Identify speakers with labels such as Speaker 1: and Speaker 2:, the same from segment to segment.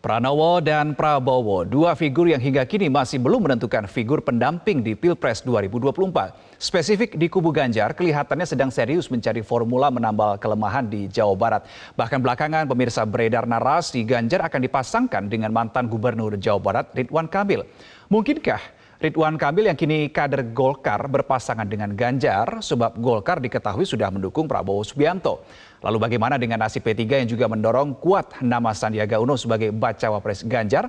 Speaker 1: Pranowo dan Prabowo, dua figur yang hingga kini masih belum menentukan figur pendamping di Pilpres 2024. Spesifik di kubu Ganjar, kelihatannya sedang serius mencari formula menambal kelemahan di Jawa Barat. Bahkan belakangan pemirsa beredar narasi Ganjar akan dipasangkan dengan mantan gubernur Jawa Barat Ridwan Kamil. Mungkinkah Ridwan Kamil yang kini kader Golkar berpasangan dengan Ganjar sebab Golkar diketahui sudah mendukung Prabowo Subianto. Lalu bagaimana dengan nasib P3 yang juga mendorong kuat nama Sandiaga Uno sebagai bacawa pres Ganjar?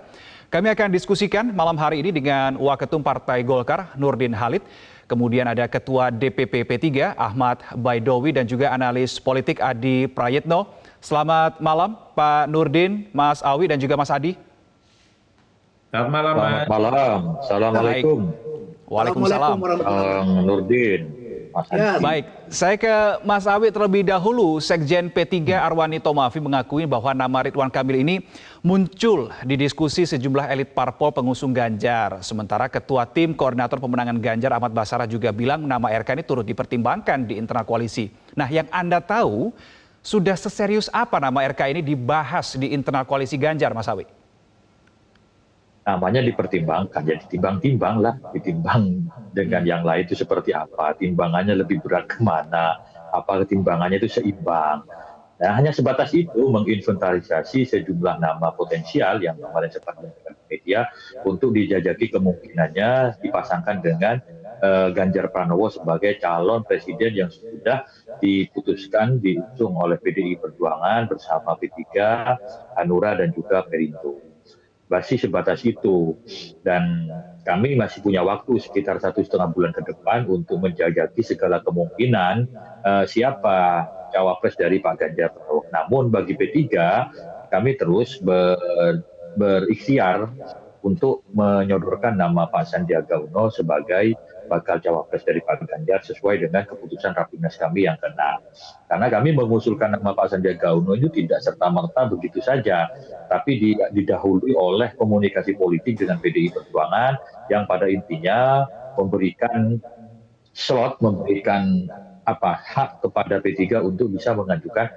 Speaker 1: Kami akan diskusikan malam hari ini dengan Waketum Partai Golkar Nurdin Halid. Kemudian ada Ketua DPP P3 Ahmad Baidowi dan juga analis politik Adi Prayitno. Selamat malam Pak Nurdin, Mas Awi dan juga Mas Adi.
Speaker 2: Selamat malam, Mas.
Speaker 3: Selamat malam. Assalamualaikum.
Speaker 1: Waalaikumsalam.
Speaker 3: Bang Nurdin. Mas
Speaker 1: Ya,
Speaker 3: Adi.
Speaker 1: baik, saya ke Mas Awi terlebih dahulu. Sekjen P3 Arwani Tomafi mengakui bahwa nama Ridwan Kamil ini muncul di diskusi sejumlah elit parpol pengusung Ganjar. Sementara Ketua Tim Koordinator Pemenangan Ganjar Ahmad Basarah juga bilang nama RK ini turut dipertimbangkan di internal koalisi. Nah, yang Anda tahu, sudah seserius apa nama RK ini dibahas di internal koalisi Ganjar, Mas Awi?
Speaker 3: Namanya dipertimbangkan, ya ditimbang-timbang lah, ditimbang dengan yang lain itu seperti apa, timbangannya lebih berat kemana, apa timbangannya itu seimbang. Nah, hanya sebatas itu menginventarisasi sejumlah nama potensial yang kemarin sempat menjadi media untuk dijajaki kemungkinannya dipasangkan dengan Ganjar Pranowo sebagai calon presiden yang sudah diputuskan diusung oleh PDI Perjuangan bersama P3, Hanura dan juga Perindo. Masih sebatas itu, dan kami masih punya waktu sekitar 1,5 bulan ke depan untuk menjajaki segala kemungkinan siapa cawapres dari Pak Ganjar Pranowo. Namun bagi P3 kami terus berikhtiar untuk menyodorkan nama Pak Sandiaga Uno sebagai bakal cawapres dari Pak Ganjar sesuai dengan keputusan Rapimnas kami yang ke-6. Karena kami mengusulkan nama Pak Sandiaga Uno itu tidak serta-merta begitu saja, tapi didahului oleh komunikasi politik dengan PDI Perjuangan yang pada intinya memberikan slot, memberikan hak kepada P3 untuk bisa mengajukan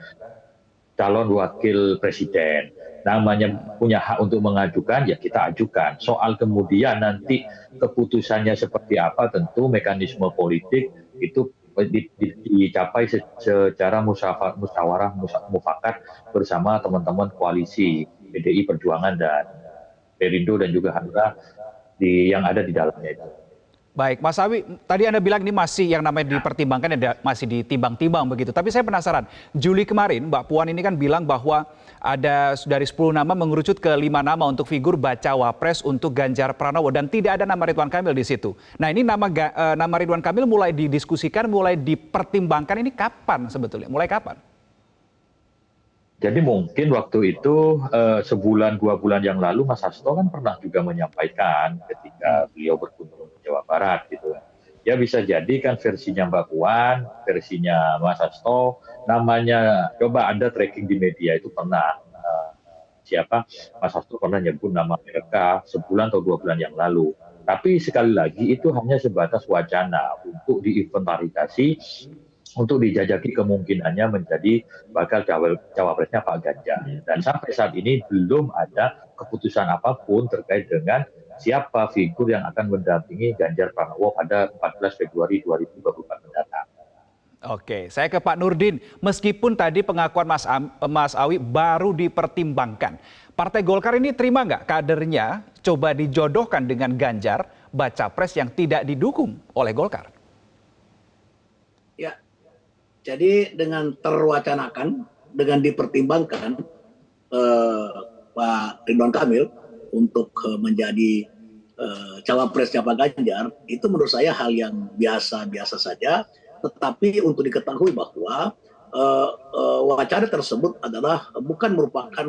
Speaker 3: calon wakil presiden. Namanya punya hak untuk mengajukan, ya kita ajukan. Soal kemudian nanti keputusannya seperti apa, tentu mekanisme politik itu dicapai secara musyawarah mufakat bersama teman-teman koalisi PDI Perjuangan dan Perindo dan juga Hanura yang ada di dalamnya itu.
Speaker 1: Baik, Mas Awi, tadi Anda bilang ini masih yang namanya dipertimbangkan, masih ditimbang-timbang begitu. Tapi saya penasaran, Juli kemarin Mbak Puan ini kan bilang bahwa ada dari 10 nama mengerucut ke 5 nama untuk figur bacawa pres untuk Ganjar Pranowo dan tidak ada nama Ridwan Kamil di situ. Nah, ini nama Ridwan Kamil mulai didiskusikan, mulai dipertimbangkan ini kapan sebetulnya? Mulai kapan?
Speaker 3: Jadi mungkin waktu itu sebulan 2 bulan yang lalu Mas Hasto kan pernah juga menyampaikan ketika beliau berkunjung ke Jawa Barat gitu. Ya bisa jadi kan versinya Mbak Puan, versinya Mas Hasto, namanya coba Anda tracking di media itu pernah siapa Mas Hasto pernah nyebut nama mereka sebulan atau 2 bulan yang lalu. Tapi sekali lagi itu hanya sebatas wacana untuk diinventarisasi, untuk dijajaki kemungkinannya menjadi bakal cawapresnya Pak Ganjar. Dan sampai saat ini belum ada keputusan apapun terkait dengan siapa figur yang akan mendampingi Ganjar Pranowo pada 14 Februari 2024 mendatang.
Speaker 1: Oke, saya ke Pak Nurdin. Meskipun tadi pengakuan Mas Awi baru dipertimbangkan, Partai Golkar ini terima nggak kadernya coba dijodohkan dengan Ganjar, baca pres yang tidak didukung oleh Golkar?
Speaker 4: Ya, jadi dengan terwacanakan, dengan dipertimbangkan Pak Ridwan Kamil untuk menjadi cawapresnya Pak Ganjar, itu menurut saya hal yang biasa-biasa saja. Tetapi untuk diketahui bahwa wacana tersebut adalah bukan merupakan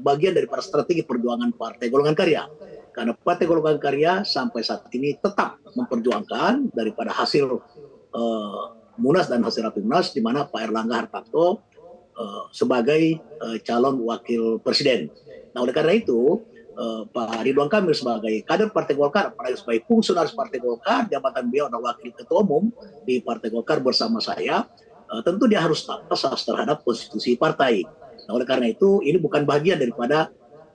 Speaker 4: bagian daripada strategi perjuangan Partai Golongan Karya. Karena Partai Golongan Karya sampai saat ini tetap memperjuangkan daripada hasil Munas dan hasil Rapimnas di mana Pak Erlangga Hartarto sebagai calon wakil presiden. Nah, oleh karena itu Pak Ridwan Kamil sebagai kader Partai Golkar, apalagi sebagai fungsionaris Partai Golkar, jabatan beliau adalah wakil ketua umum di Partai Golkar bersama saya, tentu dia harus taat asas terhadap konstitusi partai. Nah, oleh karena itu ini bukan bagian daripada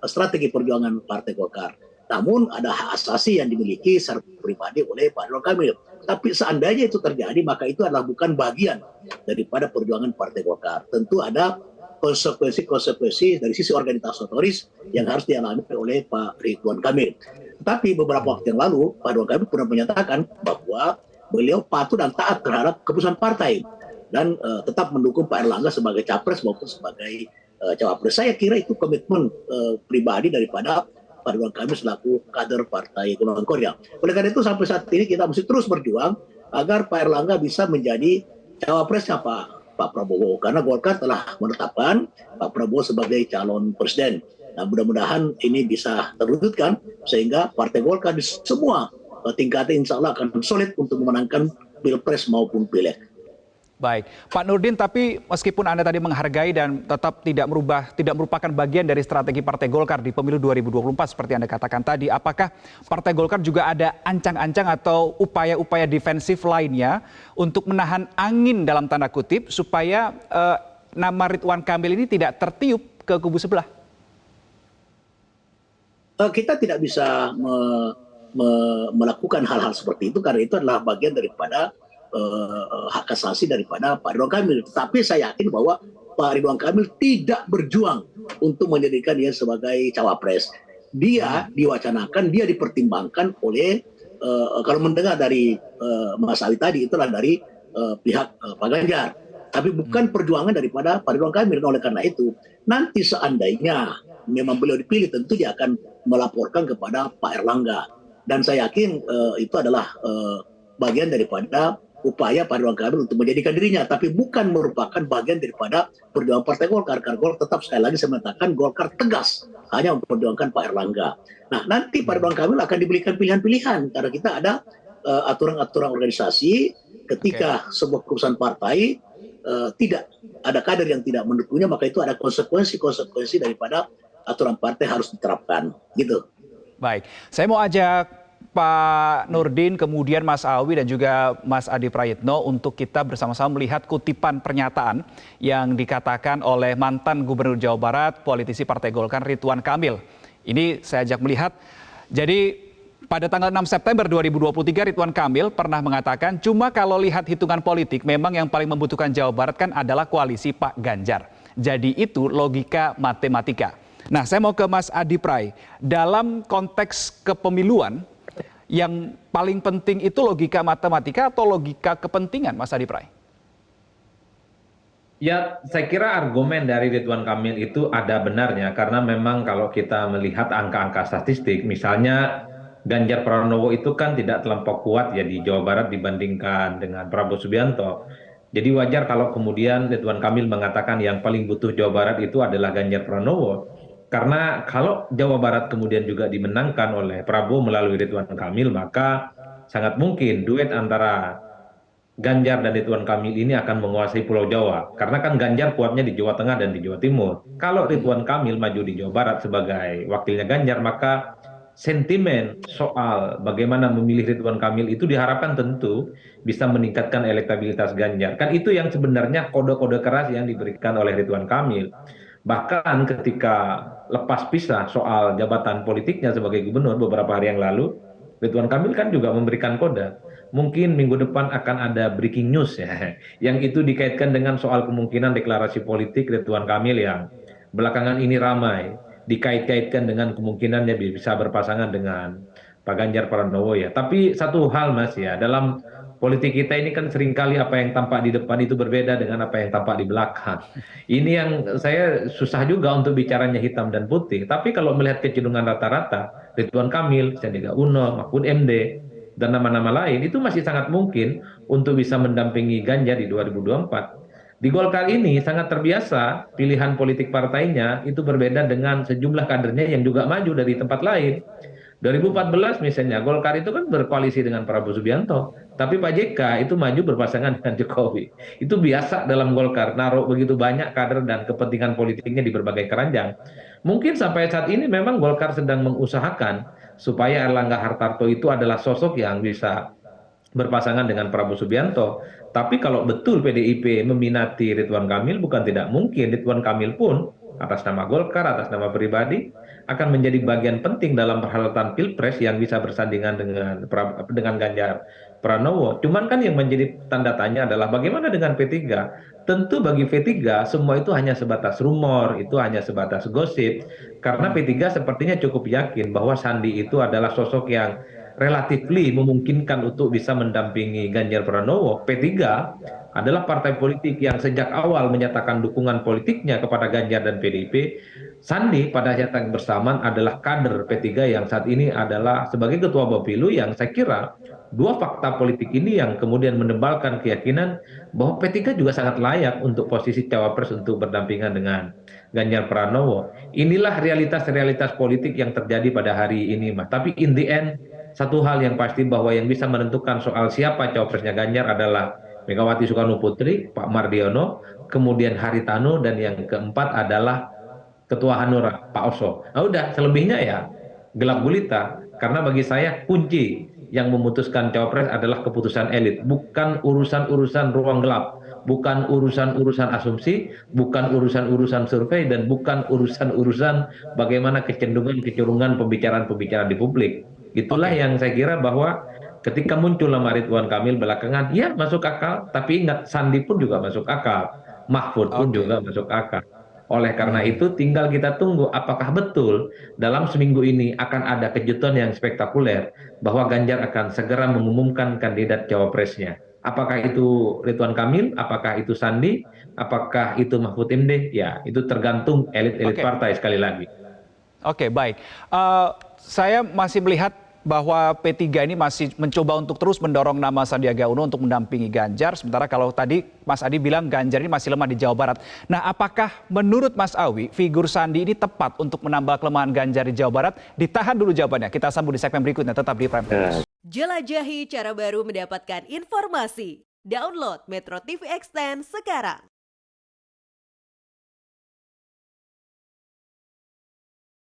Speaker 4: strategi perjuangan Partai Golkar. Namun ada hak asasi yang dimiliki secara pribadi oleh Pak Ridwan Kamil. Tapi seandainya itu terjadi, maka itu adalah bukan bagian daripada perjuangan Partai Golkar. Tentu ada konsekuensi dari sisi organisatoris yang harus dialami oleh Pak Ridwan Kamil. Tetapi beberapa waktu yang lalu, Pak Ridwan Kamil pernah menyatakan bahwa beliau patuh dan taat terhadap keputusan partai dan tetap mendukung Pak Erlangga sebagai capres maupun sebagai cawapres. Saya kira itu komitmen pribadi daripada Pak Ridwan Kamil selaku kader Partai Golongan Karya. Oleh karena itu sampai saat ini kita mesti terus berjuang agar Pak Erlangga bisa menjadi cawapresnya Pak Prabowo, karena Golkar telah menetapkan Pak Prabowo sebagai calon presiden. Nah, mudah-mudahan ini bisa terwujudkan sehingga Partai Golkar di semua tingkatnya insya Allah akan solid untuk memenangkan Pilpres maupun Pileg.
Speaker 1: Baik, Pak Nurdin, tapi meskipun Anda tadi menghargai dan tetap tidak merupakan bagian dari strategi Partai Golkar di pemilu 2024 seperti Anda katakan tadi, apakah Partai Golkar juga ada ancang-ancang atau upaya-upaya defensif lainnya untuk menahan angin dalam tanda kutip supaya nama Ridwan Kamil ini tidak tertiup ke kubu sebelah?
Speaker 4: Kita tidak bisa melakukan hal-hal seperti itu karena itu adalah bagian daripada hak asasi daripada Pak Ridwan Kamil. Tetapi saya yakin bahwa Pak Ridwan Kamil tidak berjuang untuk menjadikan dia sebagai cawapres. Dia diwacanakan, dia dipertimbangkan oleh kalau mendengar dari Mas Awi tadi itulah dari pihak Pak Ganjar. Tapi bukan perjuangan daripada Pak Ridwan Kamil. Oleh karena itu, nanti seandainya memang beliau dipilih, tentu dia akan melaporkan kepada Pak Erlangga. Dan saya yakin itu adalah bagian daripada upaya Pak Ridwan Kamil untuk menjadikan dirinya, tapi bukan merupakan bagian daripada perjuangan Partai Golkar. Karena Golkar tetap, sekali lagi saya mengatakan, Golkar tegas hanya memperjuangkan Pak Erlangga. Nah, nanti Pak Ridwan Kamil akan diberikan pilihan-pilihan karena kita ada aturan-aturan organisasi ketika sebuah keputusan partai tidak ada kader yang tidak mendukungnya, maka itu ada konsekuensi daripada aturan partai harus diterapkan, gitu.
Speaker 1: Baik, saya mau ajak Pak Nurdin, kemudian Mas Awi dan juga Mas Adi Prayitno untuk kita bersama-sama melihat kutipan pernyataan yang dikatakan oleh mantan Gubernur Jawa Barat, politisi Partai Golkar Ridwan Kamil. Ini saya ajak melihat, jadi pada tanggal 6 September 2023 Ridwan Kamil pernah mengatakan, cuma kalau lihat hitungan politik memang yang paling membutuhkan Jawa Barat kan adalah koalisi Pak Ganjar. Jadi itu logika matematika. Nah, saya mau ke Mas Adi Pray. Dalam konteks kepemiluan, yang paling penting itu logika matematika atau logika kepentingan, Mas Adi Pray?
Speaker 2: Ya, saya kira argumen dari Ridwan Kamil itu ada benarnya, karena memang kalau kita melihat angka-angka statistik, misalnya Ganjar Pranowo itu kan tidak terlampau kuat ya di Jawa Barat dibandingkan dengan Prabowo Subianto. Jadi wajar kalau kemudian Ridwan Kamil mengatakan yang paling butuh Jawa Barat itu adalah Ganjar Pranowo. Karena kalau Jawa Barat kemudian juga dimenangkan oleh Prabowo melalui Ridwan Kamil, maka sangat mungkin duet antara Ganjar dan Ridwan Kamil ini akan menguasai Pulau Jawa. Karena kan Ganjar kuatnya di Jawa Tengah dan di Jawa Timur. Kalau Ridwan Kamil maju di Jawa Barat sebagai wakilnya Ganjar, maka sentimen soal bagaimana memilih Ridwan Kamil itu diharapkan tentu bisa meningkatkan elektabilitas Ganjar. Kan itu yang sebenarnya kode-kode keras yang diberikan oleh Ridwan Kamil. Bahkan ketika lepas pisah soal jabatan politiknya sebagai gubernur beberapa hari yang lalu, Ridwan Kamil kan juga memberikan kode. Mungkin minggu depan akan ada breaking news ya, yang itu dikaitkan dengan soal kemungkinan deklarasi politik Ridwan Kamil yang belakangan ini ramai, dikait-kaitkan dengan kemungkinannya bisa berpasangan dengan Pak Ganjar Pranowo ya. Tapi satu hal Mas ya, dalam politik kita ini kan seringkali apa yang tampak di depan itu berbeda dengan apa yang tampak di belakang. Ini yang saya susah juga untuk bicaranya hitam dan putih. Tapi kalau melihat kecenderungan rata-rata, Ridwan Kamil, Sandiaga Uno, Mahfud MD, dan nama-nama lain, itu masih sangat mungkin untuk bisa mendampingi Ganjar di 2024. Di Golkar ini sangat terbiasa pilihan politik partainya itu berbeda dengan sejumlah kadernya yang juga maju dari tempat lain. 2014 misalnya Golkar itu kan berkoalisi dengan Prabowo Subianto, tapi Pak JK itu maju berpasangan dengan Jokowi. Itu biasa dalam Golkar, naruh begitu banyak kader dan kepentingan politiknya di berbagai keranjang. Mungkin sampai saat ini memang Golkar sedang mengusahakan supaya Erlangga Hartarto itu adalah sosok yang bisa berpasangan dengan Prabowo Subianto. Tapi kalau betul PDIP meminati Ridwan Kamil, bukan tidak mungkin Ridwan Kamil pun atas nama Golkar, atas nama pribadi, akan menjadi bagian penting dalam perhelatan Pilpres yang bisa bersandingan dengan Ganjar Pranowo. Cuman kan yang menjadi tanda tanya adalah bagaimana dengan P3? Tentu bagi P3 semua itu hanya sebatas rumor, itu hanya sebatas gosip. Karena P3 sepertinya cukup yakin bahwa Sandi itu adalah sosok yang relatifly memungkinkan untuk bisa mendampingi Ganjar Pranowo. P3 adalah partai politik yang sejak awal menyatakan dukungan politiknya kepada Ganjar dan PDIP. Sandi pada saat yang bersamaan adalah kader P3 yang saat ini adalah sebagai ketua Bapilu, yang saya kira dua fakta politik ini yang kemudian menebalkan keyakinan bahwa P3 juga sangat layak untuk posisi cawapres untuk berdampingan dengan Ganjar Pranowo. Inilah realitas-realitas politik yang terjadi pada hari ini, Mas. Tapi in the end, satu hal yang pasti bahwa yang bisa menentukan soal siapa cawapresnya Ganjar adalah Megawati Soekarno Putri, Pak Mardiono, kemudian Haritanu, dan yang keempat adalah Ketua Hanura, Pak Oso. Nah udah, selebihnya ya gelap gulita. Karena bagi saya kunci yang memutuskan cawapres adalah keputusan elit, bukan urusan-urusan ruang gelap, bukan urusan-urusan asumsi, bukan urusan-urusan survei, dan bukan urusan-urusan bagaimana kecenderungan pembicaraan-pembicaraan di publik. Itulah yang saya kira bahwa ketika muncul nama Ridwan Kamil belakangan, ya masuk akal, tapi ingat Sandi pun juga masuk akal, Mahfud pun juga masuk akal. Oleh karena itu tinggal kita tunggu apakah betul dalam seminggu ini akan ada kejutan yang spektakuler bahwa Ganjar akan segera mengumumkan kandidat cawapresnya. Apakah itu Ridwan Kamil, apakah itu Sandi, apakah itu Mahfud MD? Ya, itu tergantung elit-elit partai sekali lagi.
Speaker 1: Oke, baik. Saya masih melihat bahwa P3 ini masih mencoba untuk terus mendorong nama Sandiaga Uno untuk mendampingi Ganjar. Sementara kalau tadi Mas Adi bilang Ganjar ini masih lemah di Jawa Barat. Nah, apakah menurut Mas Awi figur Sandi ini tepat untuk menambal kelemahan Ganjar di Jawa Barat? Ditahan dulu jawabannya. Kita sambung di segmen berikutnya. Tetap di Prime News.
Speaker 5: Jelajahi cara baru mendapatkan informasi. Download Metro TV Extend sekarang.